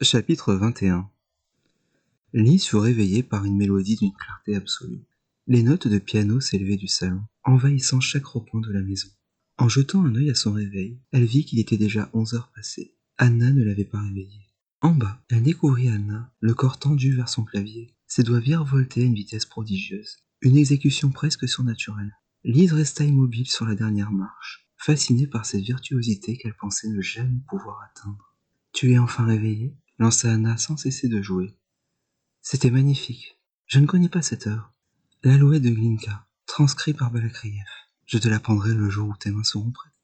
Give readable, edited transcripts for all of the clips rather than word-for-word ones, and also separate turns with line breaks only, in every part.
Chapitre 21. Lise fut réveillée par une mélodie d'une clarté absolue. Les notes de piano s'élevaient du salon, envahissant chaque recoin de la maison. En jetant un œil à son réveil, elle vit qu'il était déjà 11 heures passées. Anna ne l'avait pas réveillée. En bas, elle découvrit Anna, le corps tendu vers son clavier, ses doigts virevoltaient à une vitesse prodigieuse. Une exécution presque surnaturelle. Lise resta immobile sur la dernière marche, fascinée par cette virtuosité qu'elle pensait ne jamais pouvoir atteindre. « Tu es enfin réveillée ?» lança Anna sans cesser de jouer. C'était magnifique. Je ne connais pas cette œuvre. L'Alouette de Glinka, transcrit par Balakriev. Je te l'apprendrai le jour où tes mains seront prêtes.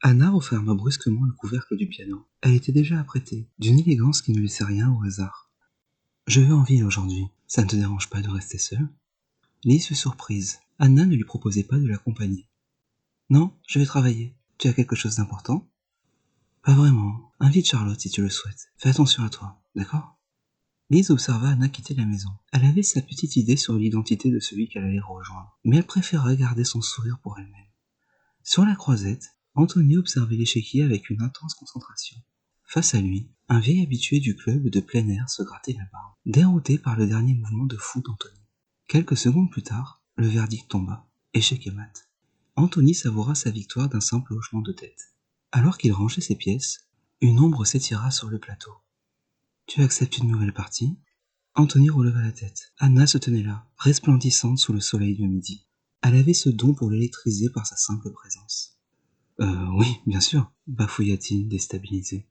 Anna referma brusquement le couvercle du piano. Elle était déjà apprêtée, d'une élégance qui ne laissait rien au hasard. Je vais en ville aujourd'hui. Ça ne te dérange pas de rester seule ? Lise fut surprise. Anna ne lui proposait pas de l'accompagner. Non, je vais travailler. Tu as quelque chose d'important ? Pas vraiment. Invite Charlotte si tu le souhaites. Fais attention à toi, d'accord ? Lise observa Anna quitter la maison. Elle avait sa petite idée sur l'identité de celui qu'elle allait rejoindre, mais elle préféra garder son sourire pour elle-même. Sur la croisette, Anthony observait l'échiquier avec une intense concentration. Face à lui, un vieil habitué du club de plein air se grattait la barbe, dérouté par le dernier mouvement de fou d'Anthony. Quelques secondes plus tard, le verdict tomba. Échec et mat. Anthony savoura sa victoire d'un simple hochement de tête. Alors qu'il rangeait ses pièces, une ombre s'étira sur le plateau. Tu acceptes une nouvelle partie ? Anthony releva la tête. Anna se tenait là, resplendissante sous le soleil de midi. Elle avait ce don pour l'électriser par sa simple présence. Oui, bien sûr, bafouilla-t-il, déstabilisé.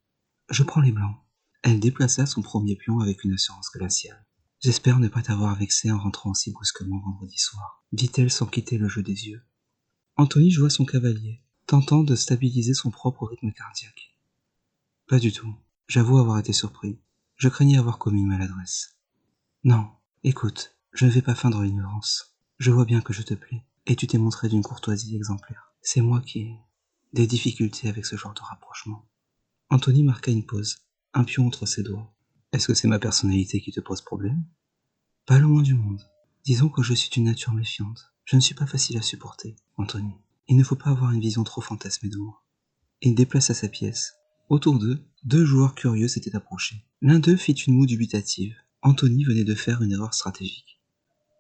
Je prends les blancs. Elle déplaça son premier pion avec une assurance glaciale. J'espère ne pas t'avoir vexé en rentrant aussi brusquement vendredi soir, dit-elle sans quitter le jeu des yeux. Anthony joua son cavalier, tentant de stabiliser son propre rythme cardiaque. Pas du tout. J'avoue avoir été surpris. Je craignais avoir commis une maladresse. Non, écoute, je ne vais pas feindre l'ignorance. Je vois bien que je te plais, et tu t'es montré d'une courtoisie exemplaire. C'est moi qui ai des difficultés avec ce genre de rapprochement. Anthony marqua une pause, un pion entre ses doigts. Est-ce que c'est ma personnalité qui te pose problème ? Pas le moins du monde. Disons que je suis d'une nature méfiante. Je ne suis pas facile à supporter, Anthony. Il ne faut pas avoir une vision trop fantasmée de moi. Il déplaça sa pièce. Autour d'eux, deux joueurs curieux s'étaient approchés. L'un d'eux fit une moue dubitative. Anthony venait de faire une erreur stratégique.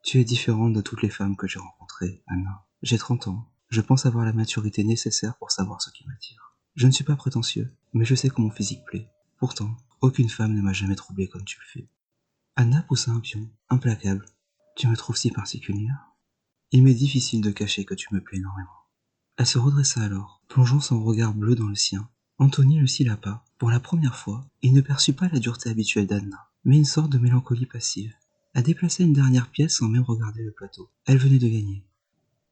Tu es différente de toutes les femmes que j'ai rencontrées, Anna. J'ai 30 ans. Je pense avoir la maturité nécessaire pour savoir ce qui m'attire. Je ne suis pas prétentieux, mais je sais que mon physique plaît. Pourtant, aucune femme ne m'a jamais troublé comme tu le fais. Anna poussa un pion, implacable. Tu me trouves si particulière ? Il m'est difficile de cacher que tu me plais énormément. Elle se redressa alors, plongeant son regard bleu dans le sien. Anthony le cilla pas. Pour la première fois, il ne perçut pas la dureté habituelle d'Anna, mais une sorte de mélancolie passive. Elle déplaça une dernière pièce sans même regarder le plateau. Elle venait de gagner.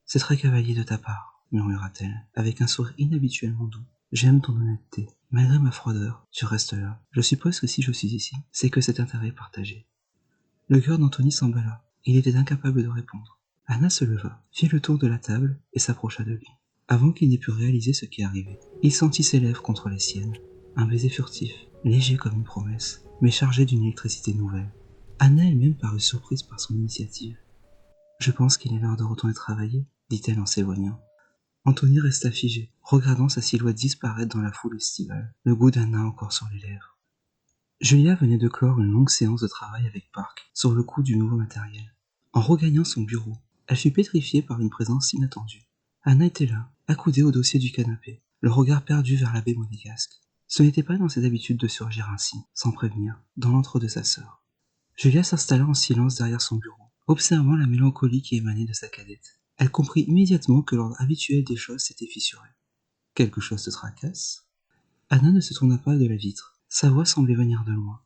C'est très cavalier de ta part, murmura-t-elle, avec un sourire inhabituellement doux. J'aime ton honnêteté. Malgré ma froideur, tu restes là. Je suppose que si je suis ici, c'est que cet intérêt est partagé. Le cœur d'Anthony s'emballa. Il était incapable de répondre. Anna se leva, fit le tour de la table et s'approcha de lui. Avant qu'il n'ait pu réaliser ce qui arrivait, il sentit ses lèvres contre les siennes. Un baiser furtif, léger comme une promesse, mais chargé d'une électricité nouvelle. Anna elle-même parut surprise par son initiative. « Je pense qu'il est l'heure de retourner travailler, » dit-elle en s'éloignant. Anthony resta figé, regardant sa silhouette disparaître dans la foule estivale, le goût d'Anna encore sur les lèvres. Julia venait de clore une longue séance de travail avec Park sur le coup du nouveau matériel. En regagnant son bureau, elle fut pétrifiée par une présence inattendue. Anna était là, accoudée au dossier du canapé, le regard perdu vers l'abbé monégasque. Ce n'était pas dans ses habitudes de surgir ainsi, sans prévenir, dans l'antre de sa sœur. Julia s'installa en silence derrière son bureau, observant la mélancolie qui émanait de sa cadette. Elle comprit immédiatement que l'ordre habituel des choses s'était fissuré. Quelque chose te tracasse ? Anna ne se tourna pas de la vitre. Sa voix semblait venir de loin.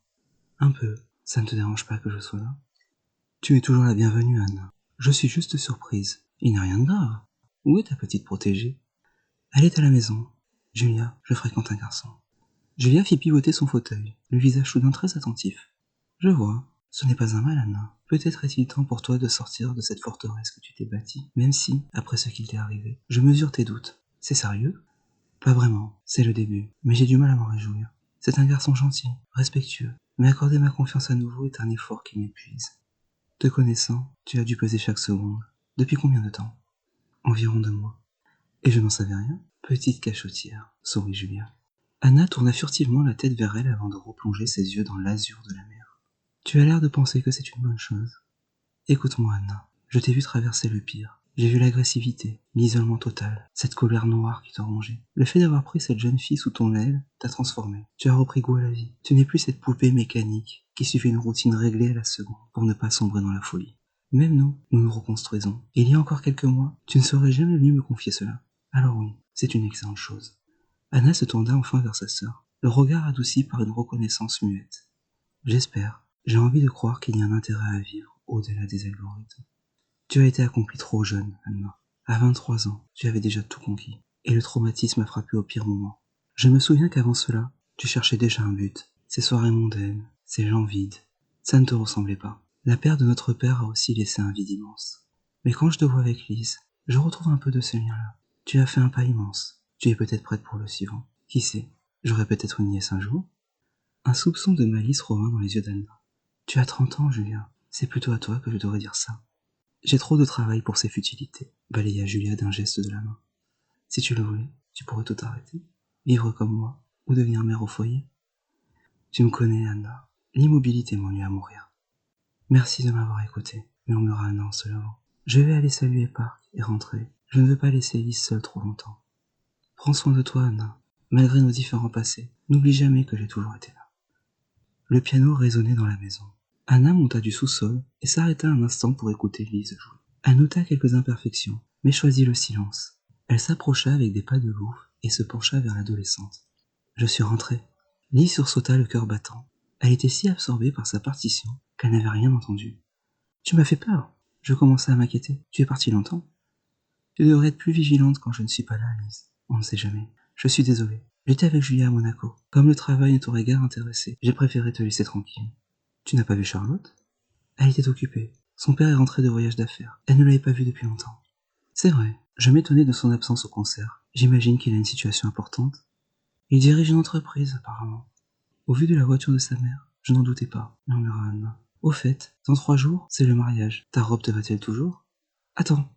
Un peu. Ça ne te dérange pas que je sois là ? Tu es toujours la bienvenue, Anna. Je suis juste surprise. Il n'y a rien de grave. Où est ta petite protégée ? Elle est à la maison. Julia, je fréquente un garçon. Julia fit pivoter son fauteuil, le visage soudain très attentif. Je vois. Ce n'est pas un mal, Anna. Peut-être est-il temps pour toi de sortir de cette forteresse que tu t'es bâtie, même si, après ce qu'il t'est arrivé, je mesure tes doutes. C'est sérieux ? Pas vraiment. C'est le début. Mais j'ai du mal à m'en réjouir. C'est un garçon gentil, respectueux. Mais accorder ma confiance à nouveau est un effort qui m'épuise. Te connaissant, tu as dû peser chaque seconde. Depuis combien de temps ? Environ 2 mois. Et je n'en savais rien ? Petite cachotière, sourit Julia. Anna tourna furtivement la tête vers elle avant de replonger ses yeux dans l'azur de la mer. Tu as l'air de penser que c'est une bonne chose. Écoute-moi, Anna. Je t'ai vu traverser le pire. J'ai vu l'agressivité, l'isolement total, cette colère noire qui te rongeait. Le fait d'avoir pris cette jeune fille sous ton aile t'a transformé. Tu as repris goût à la vie. Tu n'es plus cette poupée mécanique qui suivait une routine réglée à la seconde pour ne pas sombrer dans la folie. Même nous nous reconstruisons. Et il y a encore quelques mois, tu ne serais jamais venu me confier cela. Alors oui, c'est une excellente chose. Anna se tourna enfin vers sa sœur, le regard adouci par une reconnaissance muette. J'espère, j'ai envie de croire qu'il y a un intérêt à vivre au-delà des algorithmes. Tu as été accomplie trop jeune, Anna. À 23 ans, tu avais déjà tout conquis. Et le traumatisme a frappé au pire moment. Je me souviens qu'avant cela, tu cherchais déjà un but. Ces soirées mondaines, ces gens vides, ça ne te ressemblait pas. La perte de notre père a aussi laissé un vide immense. Mais quand je te vois avec Lise, je retrouve un peu de ce lien-là. Tu as fait un pas immense. Tu es peut-être prête pour le suivant. Qui sait, j'aurai peut-être une nièce un jour. Un soupçon de malice revint dans les yeux d'Anna. Tu as 30 ans, Julia. C'est plutôt à toi que je devrais dire ça. J'ai trop de travail pour ces futilités, balaya Julia d'un geste de la main. Si tu le voulais, tu pourrais tout arrêter, vivre comme moi, ou devenir mère au foyer. Tu me connais, Anna. L'immobilité m'ennuie à mourir. Merci de m'avoir écouté, murmura Anna en se levant. Je vais aller saluer Park et rentrer. Je ne veux pas laisser Elise seule trop longtemps. Prends soin de toi, Anna. Malgré nos différents passés, n'oublie jamais que j'ai toujours été là. Le piano résonnait dans la maison. Anna monta du sous-sol et s'arrêta un instant pour écouter Lise jouer. Elle nota quelques imperfections, mais choisit le silence. Elle s'approcha avec des pas de louve et se pencha vers l'adolescente. Je suis rentrée. Lise sursauta le cœur battant. Elle était si absorbée par sa partition qu'elle n'avait rien entendu. Tu m'as fait peur. Je commençais à m'inquiéter. Tu es partie longtemps. Tu devrais être plus vigilante quand je ne suis pas là, Lise. On ne sait jamais. Je suis désolée. J'étais avec Julia à Monaco. Comme le travail ne t'aurait guère intéressé, j'ai préféré te laisser tranquille. Tu n'as pas vu Charlotte? Elle était occupée. Son père est rentré de voyage d'affaires. Elle ne l'avait pas vu depuis longtemps. C'est vrai. Je m'étonnais de son absence au concert. J'imagine qu'il a une situation importante. Il dirige une entreprise, apparemment. Au vu de la voiture de sa mère, je n'en doutais pas, murmura Anna. Au fait, dans 3 jours, c'est le mariage. Ta robe te va-t-elle toujours? Attends.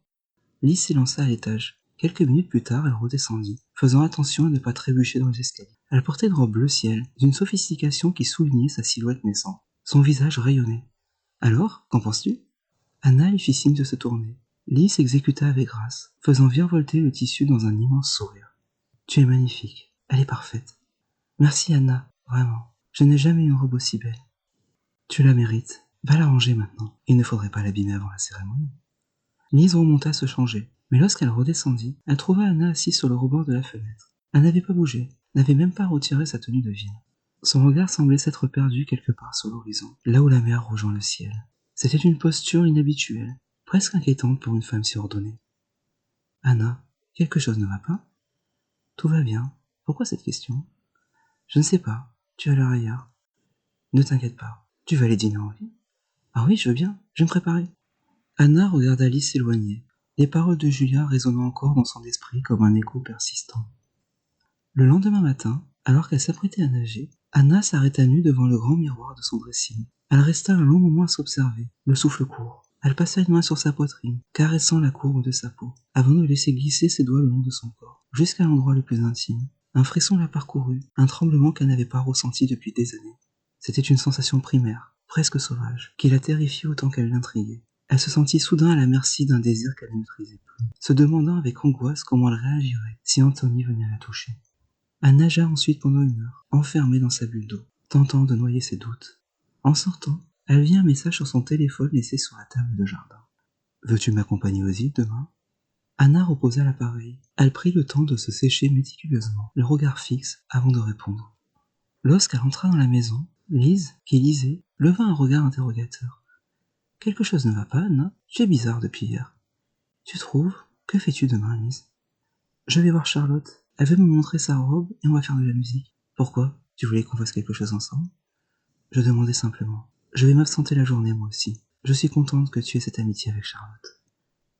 Lise s'élança à l'étage. Quelques minutes plus tard, elle redescendit, faisant attention à ne pas trébucher dans les escaliers. Elle portait une robe bleu ciel, d'une sophistication qui soulignait sa silhouette naissante. Son visage rayonnait. Alors, qu'en penses-tu? Anna lui fit signe de se tourner. Lise s'exécuta avec grâce, faisant virevolter le tissu dans un immense sourire. Tu es magnifique. Elle est parfaite. Merci Anna, vraiment. Je n'ai jamais eu une robe aussi belle. Tu la mérites. Va la ranger maintenant. Il ne faudrait pas l'abîmer avant la cérémonie. Lise remonta se changer, mais lorsqu'elle redescendit, elle trouva Anna assise sur le rebord de la fenêtre. Elle n'avait pas bougé, n'avait même pas retiré sa tenue de ville. Son regard semblait s'être perdu quelque part sur l'horizon, là où la mer rejoint le ciel. C'était une posture inhabituelle, presque inquiétante pour une femme si ordonnée. Anna, quelque chose ne va pas? Tout va bien. Pourquoi cette question? Je ne sais pas. Tu as l'air ailleurs. Ne t'inquiète pas. Tu vas aller dîner en ville? Ah oui, je veux bien. Je vais me préparer. Anna regarda Lise s'éloigner, les paroles de Julia résonnant encore dans son esprit comme un écho persistant. Le lendemain matin, alors qu'elle s'apprêtait à nager, Anna s'arrêta nue devant le grand miroir de son dressing. Elle resta un long moment à s'observer, le souffle court. Elle passa une main sur sa poitrine, caressant la courbe de sa peau, avant de laisser glisser ses doigts le long de son corps, jusqu'à l'endroit le plus intime. Un frisson la parcourut, un tremblement qu'elle n'avait pas ressenti depuis des années. C'était une sensation primaire, presque sauvage, qui la terrifiait autant qu'elle l'intriguait. Elle se sentit soudain à la merci d'un désir qu'elle ne maîtrisait plus, se demandant avec angoisse comment elle réagirait si Anthony venait la toucher. Elle nagea ensuite pendant 1 heure, enfermée dans sa bulle d'eau, tentant de noyer ses doutes. En sortant, elle vit un message sur son téléphone laissé sur la table de jardin. « Veux-tu m'accompagner aux îles demain ?» Anna reposa l'appareil. Elle prit le temps de se sécher méticuleusement, le regard fixe, avant de répondre. Lorsqu'elle entra dans la maison, Lise, qui lisait, leva un regard interrogateur. « Quelque chose ne va pas, Anna? Tu es bizarre depuis hier. »« Tu trouves? Que fais-tu demain, Lise ?»« Je vais voir Charlotte. Elle veut me montrer sa robe et on va faire de la musique. »« Pourquoi? Tu voulais qu'on fasse quelque chose ensemble ?»« Je demandais simplement. Je vais m'absenter la journée, moi aussi. Je suis contente que tu aies cette amitié avec Charlotte. »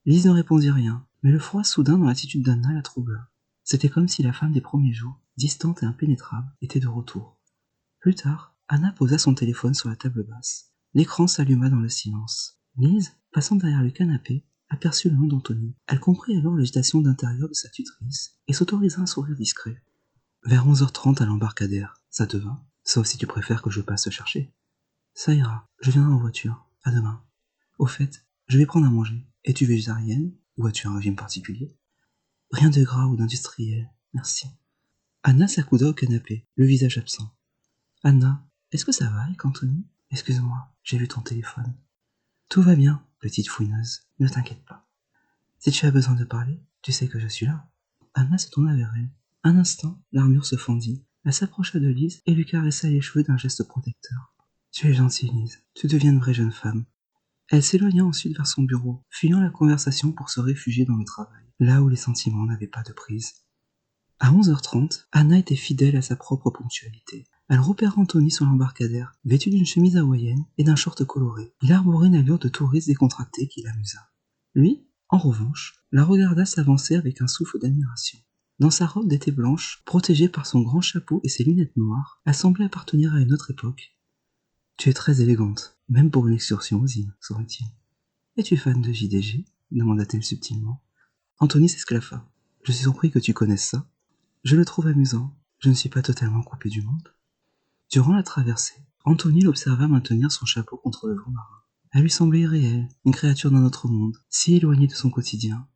Lise ne répondit rien, mais le froid soudain dans l'attitude d'Anna la troubla. C'était comme si la femme des premiers jours, distante et impénétrable, était de retour. Plus tard, Anna posa son téléphone sur la table basse. L'écran s'alluma dans le silence. Lise, passant derrière le canapé, aperçut le nom d'Anthony. Elle comprit alors l'agitation d'intérieur de sa tutrice et s'autorisa un sourire discret. Vers 11h30 à l'embarcadère, ça te va? Sauf si tu préfères que je passe te chercher. Ça ira, je viendrai en voiture. À demain. Au fait, je vais prendre à manger. Es-tu végétarienne ou as-tu un régime particulier? Rien de gras ou d'industriel, merci. Anna s'accouda au canapé, le visage absent. Anna, est-ce que ça va avec Anthony? Excuse-moi, j'ai vu ton téléphone. Tout va bien, petite fouineuse, ne t'inquiète pas. Si tu as besoin de parler, tu sais que je suis là. Anna se tourna vers elle. Un instant, l'armure se fendit. Elle s'approcha de Lise et lui caressa les cheveux d'un geste protecteur. Tu es gentille, Lise. Tu deviens une vraie jeune femme. Elle s'éloigna ensuite vers son bureau, fuyant la conversation pour se réfugier dans le travail, là où les sentiments n'avaient pas de prise. À 11h30, Anna était fidèle à sa propre ponctualité. Elle repéra Anthony sur l'embarcadère, vêtu d'une chemise hawaïenne et d'un short coloré. Il arborait une allure de touriste décontracté qui l'amusa. Lui, en revanche, la regarda s'avancer avec un souffle d'admiration. Dans sa robe d'été blanche, protégée par son grand chapeau et ses lunettes noires, elle semblait appartenir à une autre époque. « Tu es très élégante, même pour une excursion aux îles, sourit-il. »« Es-tu fan de JDG ?» demanda-t-elle subtilement. Anthony s'esclaffa. « Je suis surpris que tu connaisses ça. Je le trouve amusant. Je ne suis pas totalement coupé du monde. » Durant la traversée, Anthony l'observa maintenir son chapeau contre le vent marin. Elle lui semblait irréelle, une créature d'un autre monde, si éloignée de son quotidien.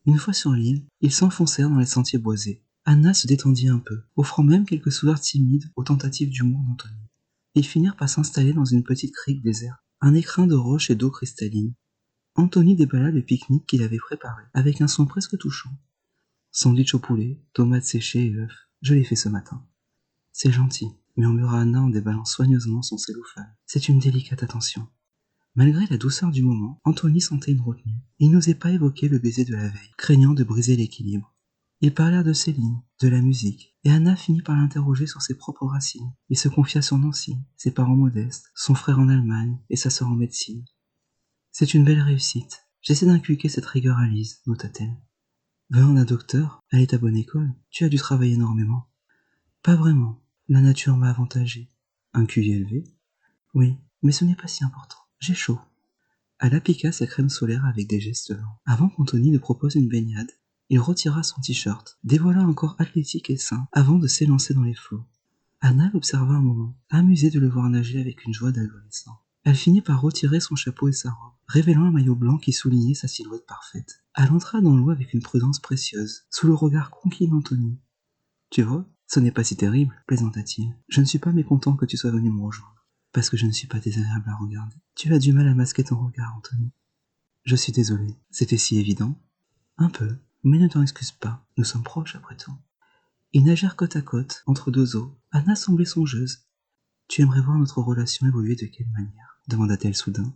Une fois sur l'île, ils s'enfoncèrent dans les sentiers boisés. Anna se détendit un peu, offrant même quelques sourires timides aux tentatives d'humour d'Anthony. Ils finirent par s'installer dans une petite crique déserte, un écrin de roches et d'eau cristalline. Anthony déballa le pique-nique qu'il avait préparé, avec un son presque touchant. Sandwich au poulet, tomates séchées et œufs, je l'ai fait ce matin. C'est gentil, murmura Anna en déballant soigneusement son cellophane. C'est une délicate attention. Malgré la douceur du moment, Anthony sentait une retenue. Il n'osait pas évoquer le baiser de la veille, craignant de briser l'équilibre. Ils parlèrent de Céline, de la musique, et Anna finit par l'interroger sur ses propres racines. Il se confia sur Nancy, ses parents modestes, son frère en Allemagne et sa sœur en médecine. C'est une belle réussite. J'essaie d'inculquer cette rigueur à Lise, nota-t-elle. Venant d'un docteur, elle est à bonne école. Tu as dû travailler énormément. Pas vraiment. La nature m'a avantagé. Un QI élevé? Oui, mais ce n'est pas si important. J'ai chaud. Elle appliqua sa crème solaire avec des gestes lents. Avant qu'Anthony ne propose une baignade, il retira son t-shirt, dévoilant un corps athlétique et sain avant de s'élancer dans les flots. Anna l'observa un moment, amusée de le voir nager avec une joie d'adolescent. Elle finit par retirer son chapeau et sa robe, révélant un maillot blanc qui soulignait sa silhouette parfaite. Elle entra dans l'eau avec une prudence précieuse, sous le regard conquis d'Anthony. « Tu vois, ce n'est pas si terrible, plaisanta-t-il. Je ne suis pas mécontent que tu sois venu me rejoindre, parce que je ne suis pas désagréable à regarder. Tu as du mal à masquer ton regard, Anthony. Je suis désolé, c'était si évident. Un peu, mais ne t'en excuse pas, nous sommes proches après tout. » Ils nagèrent côte à côte, entre deux eaux. Anna semblait songeuse. « Tu aimerais voir notre relation évoluer de quelle manière ?» demanda-t-elle soudain.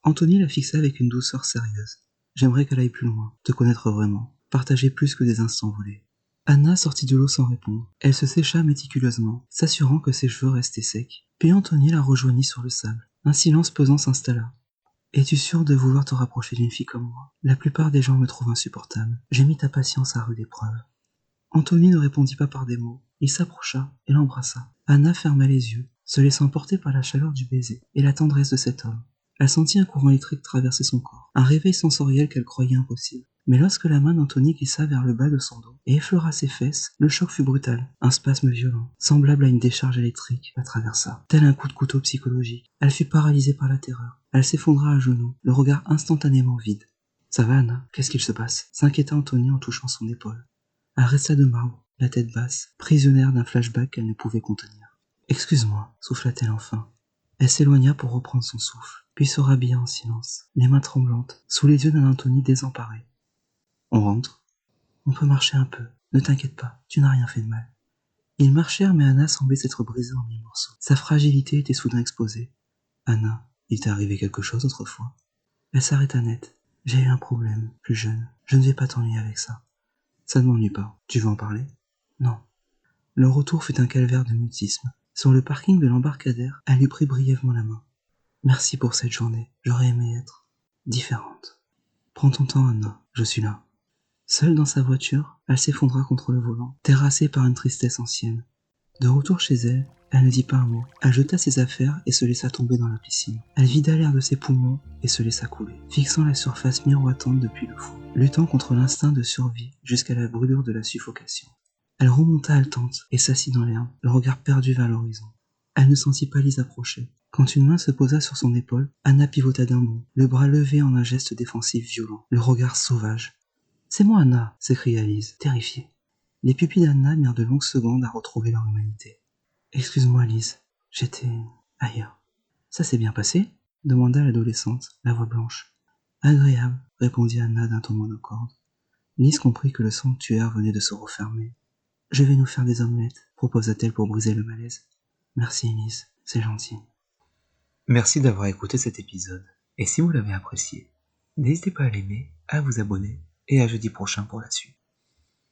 Anthony la fixa avec une douceur sérieuse. « J'aimerais qu'elle aille plus loin, te connaître vraiment, partager plus que des instants volés. » Anna sortit de l'eau sans répondre. Elle se sécha méticuleusement, s'assurant que ses cheveux restaient secs. Puis Anthony la rejoignit sur le sable. Un silence pesant s'installa. « Es-tu sûr de vouloir te rapprocher d'une fille comme moi? La plupart des gens me trouvent insupportable. J'ai mis ta patience à rude épreuve. » Anthony ne répondit pas par des mots. Il s'approcha et l'embrassa. Anna ferma les yeux, se laissant porter par la chaleur du baiser et la tendresse de cet homme. Elle sentit un courant électrique traverser son corps, un réveil sensoriel qu'elle croyait impossible. Mais lorsque la main d'Anthony glissa vers le bas de son dos et effleura ses fesses, le choc fut brutal. Un spasme violent, semblable à une décharge électrique, la traversa, tel un coup de couteau psychologique. Elle fut paralysée par la terreur. Elle s'effondra à genoux, le regard instantanément vide. « Ça va, Anna? Qu'est-ce qu'il se passe ?» s'inquiéta Anthony en touchant son épaule. Elle resta de marbre, la tête basse, prisonnière d'un flashback qu'elle ne pouvait contenir. « Excuse-moi, souffla-t-elle enfin. » Elle s'éloigna pour reprendre son souffle, puis se rhabilla en silence, les mains tremblantes, sous les yeux d'un Anthony désemparé. « On rentre ? On peut marcher un peu, ne t'inquiète pas, tu n'as rien fait de mal. » Ils marchèrent, mais Anna semblait s'être brisée en mille morceaux. Sa fragilité était soudain exposée. « Anna, il t'est arrivé quelque chose autrefois ?» Elle s'arrêta net. « J'ai eu un problème, plus jeune. Je ne vais pas t'ennuyer avec ça. » « Ça ne m'ennuie pas. Tu veux en parler ?»« Non. » Le retour fut un calvaire de mutisme. Sur le parking de l'embarcadère, elle lui prit brièvement la main. « Merci pour cette journée. J'aurais aimé être différente. »« Prends ton temps, Anna. Je suis là. » Seule dans sa voiture, elle s'effondra contre le volant, terrassée par une tristesse ancienne. De retour chez elle, elle ne dit pas un mot. Elle jeta ses affaires et se laissa tomber dans la piscine. Elle vida l'air de ses poumons et se laissa couler, fixant la surface miroitante depuis le fond, luttant contre l'instinct de survie jusqu'à la brûlure de la suffocation. Elle remonta haletante et s'assit dans l'herbe, le regard perdu vers l'horizon. Elle ne sentit pas Lise approcher. Quand une main se posa sur son épaule, Anna pivota d'un bond, le bras levé en un geste défensif violent, le regard sauvage. « C'est moi, Anna !» s'écria Lise, terrifiée. Les pupilles d'Anna mirent de longues secondes à retrouver leur humanité. « Excuse-moi, Lise, j'étais ailleurs. »« Ça s'est bien passé ?» demanda l'adolescente, la voix blanche. « Agréable, » répondit Anna d'un ton monocorde. Lise comprit que le sanctuaire venait de se refermer. « Je vais nous faire des omelettes, » proposa-t-elle pour briser le malaise. « Merci, Lise, c'est gentil. » Merci d'avoir écouté cet épisode. Et si vous l'avez apprécié, n'hésitez pas à l'aimer, à vous abonner et à jeudi prochain pour la suite.